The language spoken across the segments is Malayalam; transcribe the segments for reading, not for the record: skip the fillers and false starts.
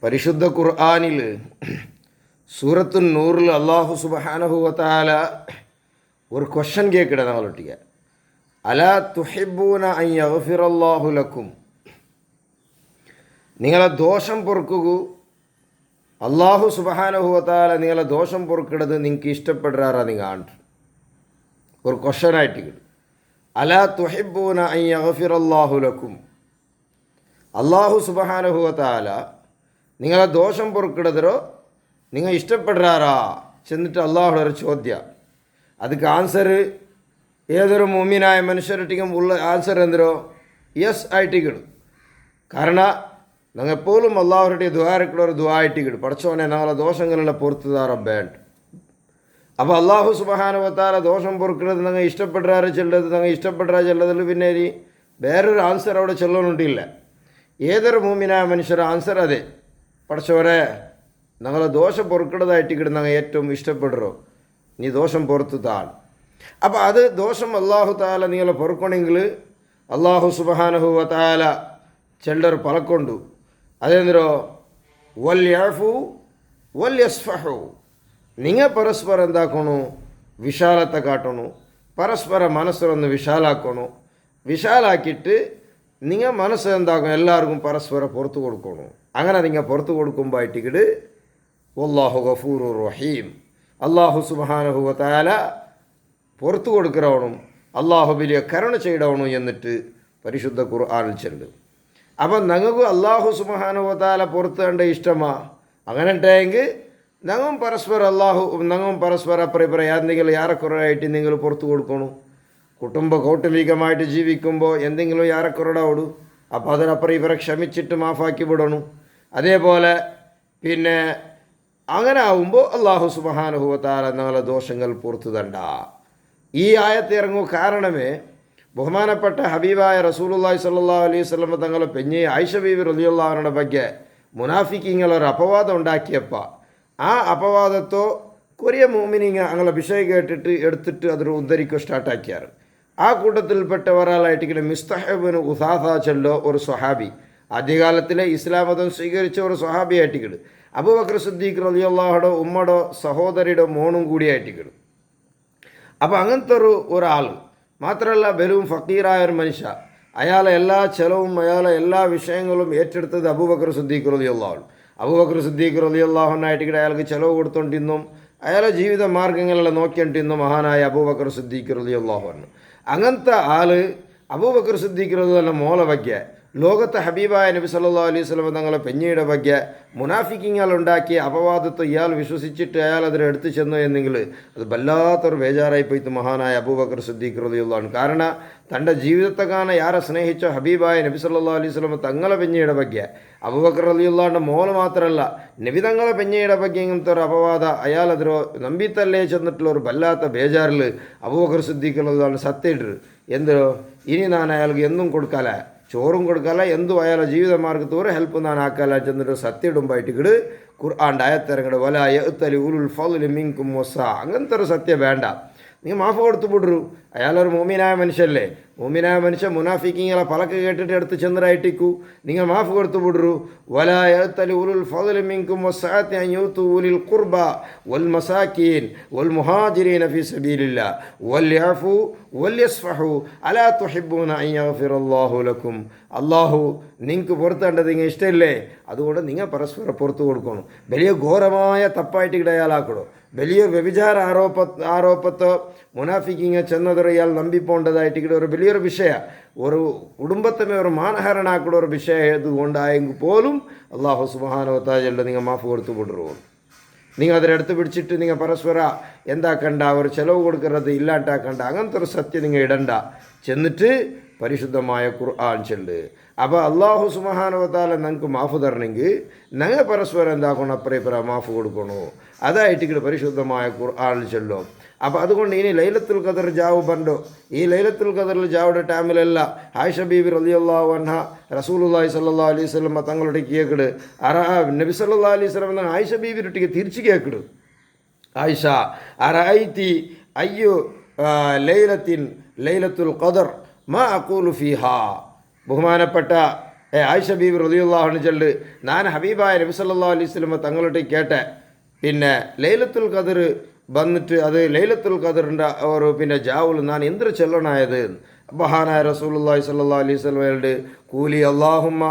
പരിശുദ്ധ ഖുർആനിൽ സൂറത്തുൻ നൂറിൽ അല്ലാഹു സുബ്ഹാനഹു വ തആല ഒരു ക്വസ്റ്റ്യൻ കേൾക്കട്ടെ നമ്മളൊട്ടിക്ക. അലാ തുഹിബ്ബൂന അൻ യഗ്ഫിറല്ലാഹു ലക്കും, നിങ്ങളെ ദോഷം പൊറുക്കുക. അല്ലാഹു സുബ്ഹാനഹു വ തആല നിങ്ങളെ ദോഷം പൊറുക്കിടത് നിങ്ങൾക്ക് ഇഷ്ടപ്പെടുറാറാ നിങ്ങൾ ഒരു ക്വസ്റ്റ്യനായിട്ട്. അലാ തുഹിബ്ബൂന അൻ യഗ്ഫിറല്ലാഹു ലക്കും, അല്ലാഹു സുബ്ഹാനഹു വ തആല നിങ്ങളെ ദോഷം പൊറുക്കിടതരോ നിങ്ങൾ ഇഷ്ടപ്പെടുറാറാ ചെന്നിട്ട് അള്ളാഹുടെ ഒരു ചോദ്യം. ಅದಕ್ಕೆ ಆನ್ಸರ್ ഏതൊരു മുഅ്മിനായ മനുഷ്യരൊട്ടിക്കും ഉള്ള ആൻസർ എന്തരോ യെസ് ആയിട്ടിക്കിടും. കാരണം ഞങ്ങൾ എപ്പോഴും അള്ളാഹുരുടെ ദുആരക്കുള്ള ഒരു ദുആ ആയിട്ടിക്കിടും, പഠിച്ചവനെ ഞങ്ങളെ ദോഷങ്ങളെല്ലാം പൊറുത്തുതാ റബ്ബേണ്ട്. അപ്പോൾ അള്ളാഹു സുബ്ഹാനഹു വ തആല ദോഷം പൊറുക്കുന്നത് ഞങ്ങൾ ഇഷ്ടപ്പെടുറാറ് ചെല്ലത്, ഞങ്ങൾ ഇഷ്ടപ്പെടുറാ ചെല്ലതിൽ പിന്നെ ഇനി വേറൊരു ആൻസർ അവിടെ ചെല്ലണുണ്ടില്ല. ഏതൊരു മുഅ്മിനായ മനുഷ്യരുടെ ആൻസർ അതെ, പഠിച്ചവരെ ഞങ്ങളെ ദോഷം പൊറുക്കുന്നതായിട്ടിക്കിടും ഞങ്ങൾ ഏറ്റവും ഇഷ്ടപ്പെടുറോ, നീ ദോഷം പുറത്തു താൾ. അപ്പോൾ അത് ദോഷം അല്ലാഹു തആല നിങ്ങളെ പൊറുക്കണമെങ്കിൽ അല്ലാഹു സുബ്ഹാനഹു വ തആല ചിലർ പലക്കൊണ്ടു അതെന്തോ വൽ യഅഫു വൽ യസ്ഫഹു, നിങ്ങൾ പരസ്പരം എന്താക്കണു വിശാലത്തെ കാട്ടണു, പരസ്പര മനസ്സൊന്ന് വിശാലാക്കണു. വിശാലാക്കിയിട്ട് നിങ്ങൾ മനസ്സ് എന്താക്കണം എല്ലാവർക്കും പരസ്പരം പുറത്തു കൊടുക്കണം. അങ്ങനെ നിങ്ങൾ പുറത്തു കൊടുക്കുമ്പോൾ ആയിട്ടിക്കിട് വല്ലാഹു ഗഫൂറുർ റഹീം, അല്ലാഹു സുബ്ഹാനഹു വ തആല പുറത്തു കൊടുക്കണവനും അള്ളാഹു വലിയ കരുണ ചെയ്യണവനും എന്നിട്ട് പരിശുദ്ധ ഖുർആനിൽ ചെല്ലും. അപ്പം ഞങ്ങൾക്ക് അല്ലാഹു സുബ്ഹാനഹു വ തആല പുറത്ത് കണ്ട ഇഷ്ടമാ. അങ്ങനെ ഉണ്ടായെങ്കിൽ ഞങ്ങളും പരസ്പരം അപ്പുറം എന്തെങ്കിലും ഏറെക്കുറവായിട്ട് നിങ്ങൾ പുറത്തു കൊടുക്കണം. കുടുംബ കൗട്ടുംബികമായിട്ട് ജീവിക്കുമ്പോൾ എന്തെങ്കിലും ഏറെക്കുറടാവിടും, അപ്പോൾ അതിനപ്പുറം ഇവരെ ക്ഷമിച്ചിട്ട് മാഫാക്കി വിടണം. അതേപോലെ പിന്നെ അങ്ങനെ ആവുമ്പോൾ അല്ലാഹു സുബ്ഹാനഹു വ തആല ഞങ്ങളെ ദോഷങ്ങൾ പുറത്തു തണ്ട. ഈ ആയത്ത് ഇറങ്ങും കാരണമേ ബഹുമാനപ്പെട്ട ഹബീബായ റസൂലുള്ളാഹി സ്വല്ലല്ലാഹു അലൈഹി വസല്ലം തങ്ങളെ പെഞ്ഞി ആയിഷ ബീവി റളിയല്ലാഹു അൻഹയുടെ ಬಗ್ಗೆ മുനാഫിക്കീങ്ങളൊരു അപവാദം ഉണ്ടാക്കിയപ്പോൾ ആ അപവാദത്തോ കൊറിയ മുഅ്മിനീങ്ങ അങ്ങനെ വിഷയം കേട്ടിട്ട് എടുത്തിട്ട് അതൊരു ഉദ്ധരിക്കുക സ്റ്റാർട്ടാക്കിയാറ്. ആ കൂട്ടത്തിൽപ്പെട്ട ഒരാളായിട്ട് ഇങ്ങനെ മിസ്തഹബിന് ഉസാസ ചെല്ലോ ഒരു സ്വഹാബി, ആദ്യകാലത്തിലെ ഇസ്ലാം മതം സ്വീകരിച്ച ഒരു സ്വഹാബിയായിട്ടിക്കിട് അബൂബക്കർ സിദ്ദീഖ് റളിയല്ലാഹുടെ ഉമ്മയുടെ സഹോദരിയുടെ മോണും കൂടിയായിട്ടിക്കിടും. അപ്പോൾ അങ്ങനത്തെ ഒരാൾ മാത്രമല്ല, വെറും ഫക്കീറായ ഒരു മനുഷ്യ, അയാളെ എല്ലാ ചെലവും അയാളെ എല്ലാ വിഷയങ്ങളും ഏറ്റെടുത്തത് അബൂബക്കർ സിദ്ദീഖ് റളിയല്ലാഹു. അബൂബക്കർ സിദ്ദീഖ് റളിയല്ലാഹുവിനായിട്ടിക്കിടെ അയാൾക്ക് ചിലവ് കൊടുത്തോണ്ടിന്നും അയാളെ ജീവിത മാർഗ്ഗങ്ങളെല്ലാം നോക്കിയിട്ടിരുന്നു മഹാനായ അബൂബക്കർ സിദ്ദീഖ് റളിയല്ലാഹു അൻഹു. അങ്ങനത്തെ ആൾ അബൂബക്കർ സിദ്ദീഖ് റളിയല്ലാഹുവിൻ്റെ മോളെ ಬಗ್ಗೆ ലോകത്തെ ഹബീബായ നബി സല്ലല്ലാഹു അലൈഹി വസല്ലം തങ്ങളെ പെഞ്ഞയുടെ ಬಗ್ಗೆ മുനാഫിക്കിങ്ങൾ ഉണ്ടാക്കിയ അപവാദത്തെ ഇയാൾ വിശ്വസിച്ചിട്ട് അയാൾ അതിനെ എടുത്തു ചെന്നു എന്നെങ്കിൽ അത് വല്ലാത്തൊരു ബേജാറായി പോയിട്ട് മഹാനായ അബൂബക്കർ സിദ്ദീഖ് റളിയല്ലാഹു അൻഹു. കാരണം തൻ്റെ ജീവിതത്തെ കാണാൻ യാരെ സ്നേഹിച്ചോ ഹബീബായ നബി സല്ലല്ലാഹു അലൈഹി വസല്ലം തങ്ങളെ പെഞ്ഞയുടെ ಬಗ್ಗೆ അബൂബക്കർ റളിയല്ലാഹുവിൻ്റെ മോള് മാത്രമല്ല നബി തങ്ങളെ പെഞ്ഞയുടെ ಬಗ್ಗೆ ഇങ്ങനത്തെ ഒരു അപവാദ അയാൾ അതിരോ നമ്പിത്തല്ലേ ചെന്നിട്ടുള്ള ഒരു വല്ലാത്ത ബേജാറിൽ അബൂബക്കർ സിദ്ദീഖ് റളിയല്ലാഹു അൻഹു സത്യമിട്ട് എന്തോ ഇനി ഞാൻ അയാൾക്ക് എന്നും കൊടുക്കാല, ചോറും കൊടുക്കാല, എന്തും അയാളെ ജീവിത മാർഗത്തോടെ ഹെൽപ്പ് ഞാൻ ആക്കാല ചെന്നിട്ട് സത്യയിടുമ്പായിട്ടിക്കിട് ഖുർആൻ്റെ ആയത്തിറങ്ങട് വല യഅ്തലി ഉലുൽ ഫളി മിൻകും വസ, അങ്ങനത്തെ ഒരു സത്യം വേണ്ട, നിങ്ങൾ മാഫ് കൊടുത്തു വിടൂ. അയാളൊരു മോമിനായ മനുഷ്യല്ലേ, മോമിനായ മനുഷ്യൻ മുനാഫിക്കിങ്ങളെ പലക്ക് കേട്ടിട്ട് എടുത്ത് ചെന്നരായിട്ടിക്കൂ, നിങ്ങൾ മാഫ് കൊടുത്തു വിടൂ. വല യഅ്തലി ഉലുൽ ഫളി മിൻകും വസഅതി അൻ യൂതു ഉലിൽ ഖുർബ വൽ മസാകീൻ വൽ മുഹാജിരീന ഫീ സബീലില്ലാ വൽ യഅഫു വൽ യസ്ഫഹു അലാ തുഹിബ്ബൂന അൻ യഗ്ഫിറല്ലാഹു ലക്കും. അല്ലാഹു നിങ്ങൾക്ക് പുറത്തേണ്ടത് നിങ്ങൾ ഇഷ്ടമില്ലേ, അതുകൊണ്ട് നിങ്ങൾ പരസ്പരം പുറത്തു കൊടുക്കണം. വലിയ ഘോരമായ തപ്പായിട്ട് ഇടയാളാക്കണോ, വലിയ വ്യഭിചാര ആരോപത്തോ മുനാഫിക്കിങ്ങ ചെന്നതൊരു ഇയാൾ നമ്പിപ്പോണ്ടതായിട്ട് ഇവിടെ ഒരു വലിയൊരു വിഷയം, ഒരു കുടുംബത്തിനെ ഒരു മാനഹരണാക്കുന്ന ഒരു വിഷയം ആയതുകൊണ്ടായെങ്കിൽ പോലും അല്ലാഹു സുബ്ഹാനഹു വ തആല നിങ്ങൾ മാഫ് കൊടുത്തു വിടുന്നു. നിങ്ങൾ അതിനെടുത്ത് പിടിച്ചിട്ട് നിങ്ങൾ പരസ്പര എന്താക്കണ്ട, ഒരു ചിലവ് കൊടുക്കുന്നത് ഇല്ലാണ്ടാക്കണ്ട, അങ്ങനത്തെ ഒരു സത്യം നിങ്ങൾ ഇടണ്ട, ചെന്നിട്ട് പരിശുദ്ധമായ ഖുർആൻ ചെല്ല്. അപ്പോൾ അല്ലാഹു സുബ്ഹാനഹു വ തആല ഞങ്ങൾക്ക് മാഫ് തരണമെങ്കിൽ ഞങ്ങൾ പരസ്പരം എന്താക്കണം, അപ്പുറം മാഫ് കൊടുക്കണോ, അതായിട്ട് പരിശുദ്ധമായ ഖുർആനിൽ ചെല്ലും. അപ്പോൾ അതുകൊണ്ട് ഇനി ലൈലത്തുൽ ഖദർ ജാവ് ബണ്ടോ, ഈ ലൈലത്തുൽ ഖദറിൽ ജാവുടെ ടൈമിലല്ല ആയിഷ ബീബി റളിയല്ലാഹു അൻഹ റസൂലുള്ളാഹി സ്വല്ലല്ലാഹു അലൈഹി വസല്ലം തങ്ങളുടെ കേക്കിട് നബി സല്ലല്ലാഹു അലൈഹി വസല്ലം ആയിഷ ബീബിയുടെ തിരിച്ച് കേക്കിട്, ആയിഷ അറഅയ്തി അയ്യു ലൈലത്തുൽ ഖദർ മാ അഖൂലു ഫീഹാ. ബഹുമാനപ്പെട്ട ആയിഷ ബീബി റളിയല്ലാഹു അൻഹ ചൊല്ല്, ഞാൻ ഹബീബായ നബി സല്ലല്ലാഹു അലൈഹി വസല്ലം തങ്ങളുടെ കേട്ടെ പിന്നെ ലൈലത്തുൽ ഖദർ വന്നിട്ട് അത് ലൈലത്തുൽ ഖദറിൻ്റെ ഒരു പിന്നെ ജാവുൽ ഞാൻ എന്തൊരു ചൊല്ലണായത്. മഹാനായ റസൂലുള്ളാഹി സ്വല്ലല്ലാഹു അലൈഹി വസല്ലമയുടെ കൂലി അല്ലാഹുമ്മ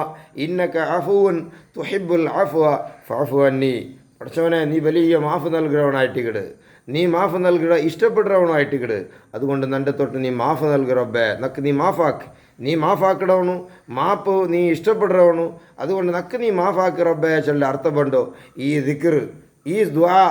ഇന്നക അഫുവൻ തുഹിബ്ബുൽ അഫ്വ ഫഅഫു അന്നി. പഠിച്ചവനെ, നീ വലിയ മാഫ് നൽകുന്നവനായിട്ടിക്കട്, നീ മാഫ് നൽകുക ഇഷ്ടപ്പെടുന്നവനായിട്ടിക്കട്, അതുകൊണ്ട് നിൻ്റെ തൊട്ട് നീ മാഫ് നൽകു റബ്ബേ, നക്ക് നീ മാഫാക്ക്, നീ മാഫാക്കിടവണു, മാപ്പ് നീ ഇഷ്ടപ്പെടുന്നവണു, അതുകൊണ്ട് നക്ക് നീ മാഫാക്ക് റബ്ബേ ചൊല്ലി അർത്ഥമുണ്ടോ. ഈ ദിക്ർ, ഈ ദുആ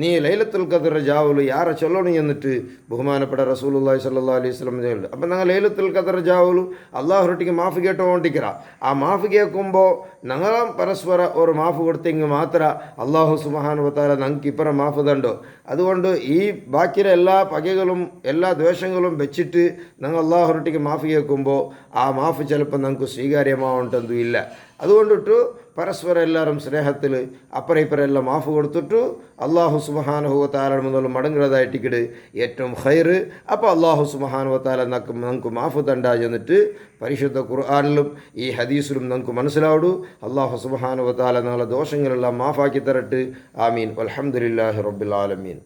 നീ ലൈലത്തുൽ ഖദർ ജാവുൽ യാരെ ചൊല്ലണം എന്നിട്ട് ബഹുമാനപ്പെട്ട റസൂലുള്ളാഹി സ്വല്ലല്ലാഹു അലൈഹി വസല്ലം ചൊല്ലു. അപ്പം ഞങ്ങൾ ലൈലത്തുൽ ഖദർ ജാവുൽ അള്ളാഹുരൊട്ടിക്ക് മാഫ് കേട്ടോണ്ടിരിക്കുക. ആ മാഫ് കേൾക്കുമ്പോൾ ഞങ്ങൾ പരസ്പര ഒരു മാഫ് കൊടുത്തെങ്കിൽ മാത്രം അള്ളാഹു സുബ്ഹാനഹു വ തആല ഞങ്ങൾക്ക് ഇപ്പുറം മാഫ് തണ്ടോ. അതുകൊണ്ട് ഈ ബാക്കിയുള്ള എല്ലാ പകകളും എല്ലാ ദ്വേഷങ്ങളും വെച്ചിട്ട് ഞങ്ങൾ അള്ളാഹുരൊട്ടിക്ക് മാഫ് കേൾക്കുമ്പോൾ ആ മാഫ് ചിലപ്പോൾ ഞങ്ങൾക്ക് സ്വീകാര്യമാവേണ്ടതും ഇല്ല. അതുകൊണ്ടിട്ട് പരസ്പരം എല്ലാവരും സ്നേഹത്തിൽ അപ്പുറം ഇപ്പുറം എല്ലാം മാഫ് കൊടുത്തിട്ട് അള്ളാഹു സുബ്ഹാനഹു വ തആല മുതൽ മടങ്ങുന്നതായിട്ടിക്കട് ഏറ്റവും ഖൈർ. അപ്പോൾ അള്ളാഹു സുബ്ഹാനഹു വ തആല നമുക്ക് മാഫ് തണ്ട എന്നിട്ട് പരിശുദ്ധ ഖുർആനിലും ഈ ഹദീസിലും നമുക്ക് മനസ്സിലാവൂ. അള്ളാഹു സുബ്ഹാനഹു വ തആല ഞങ്ങളുടെ ദോഷങ്ങളെല്ലാം മാഫാക്കി തരട്ട്. ആമീൻ. വൽഹംദുലില്ലാഹി റബ്ബിൽ ആലമീൻ.